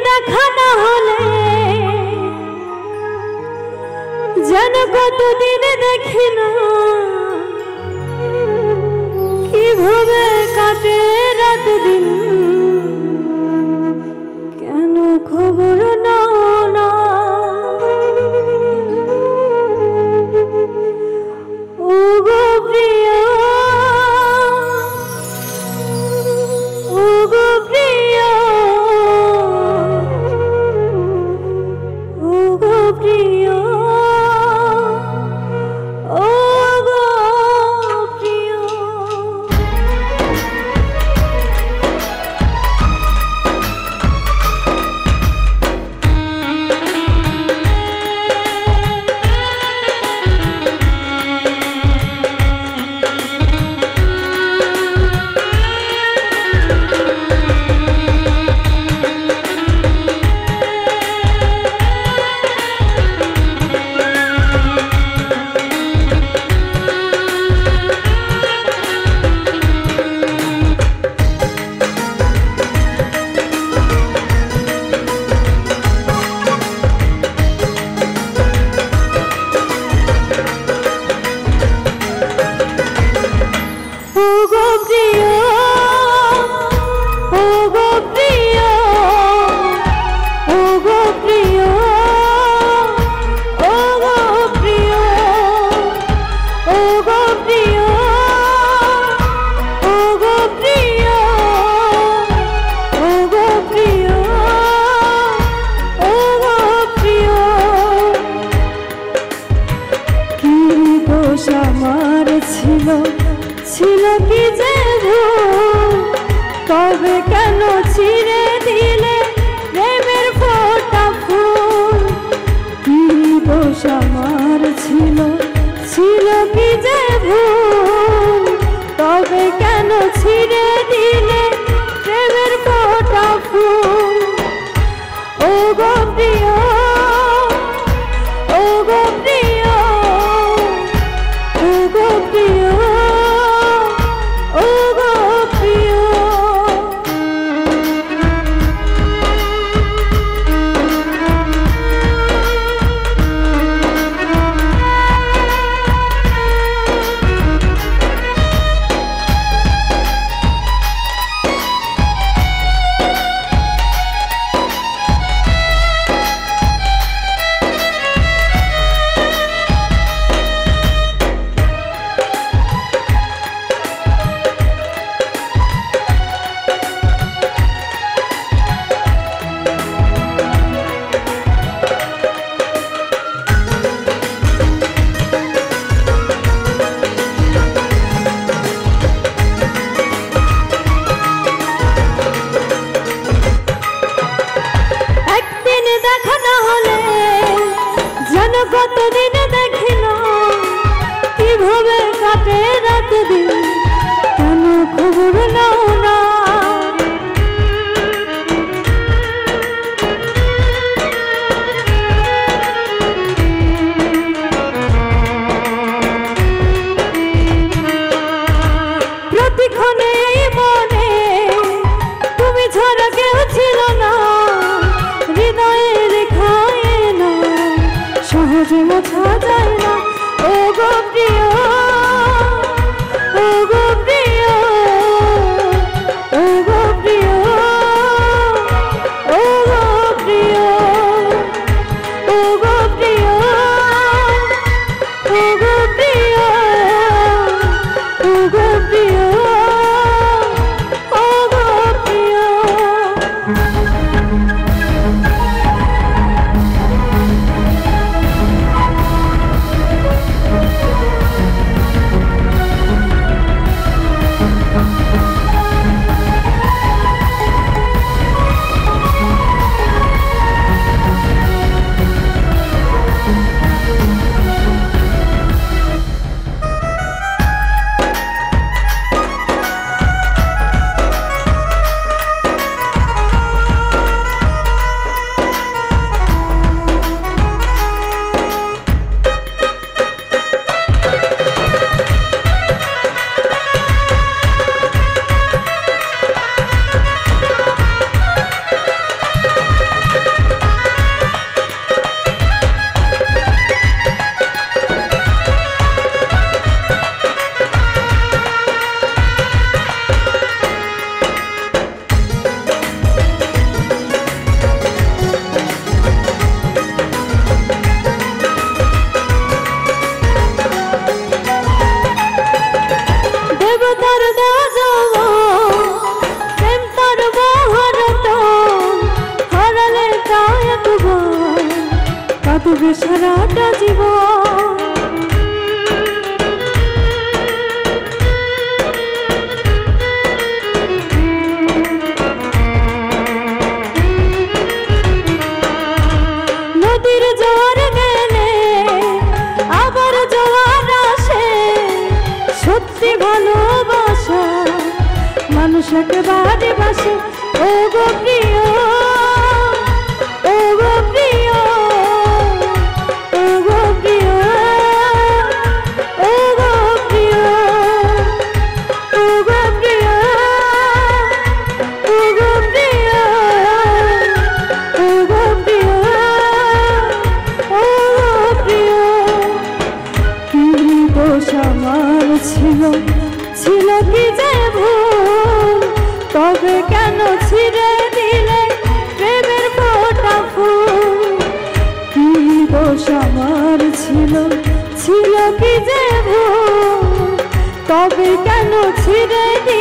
দেখা না হলে যেন কতদিন দেখি না কিভাবে কাটে রাত দিন কেন খবর নাও না ও গো প্রিয়া ও গো প্রিয়া ও গো প্রিয়া আমার ছিল ছিল কি যে তবে কেন ছিঁড়ে দিলে প্রেমের ফোঁটা ফুল কি দোষ আমার ছিল ছিল কি যে তবে কেন ছিঁড়ে দিলে প্রেমের ফোঁটা ফুল ও গো প্রিয়া ও গো প্রিয়া কতদিন দেখি না কিভাবে কাটে রাত দিন কেন খবর নাও না প্রতিক্ষণে মনে তুমি ছাড়া কেউ ছিল না হৃদয়ে রেখায় না সহজে মোছা কাঁদবে সারাটা জীবন। নদীর জোয়ার গেলে আবার জোয়ার আসে, সত্যি ভালোবাসা মানুষ একেবারে বাসে। ও গো প্রিয়, ও গো প্রিয়, ও গো প্রিয়, ও গো প্রিয়, ও গো প্রিয়, ও গো প্রিয়, ও গো প্রিয়, ও গো প্রিয়। কি দোষ আমার ছিল, ছিল কি যে ভুল, তবে কেন ছিঁড়ে দিলে প্রেমের ফোঁটা ফুল। কি দোষ আমার ছিল, ছিল কি যে ভুল, তবে কেন ছিঁড়ে দিলে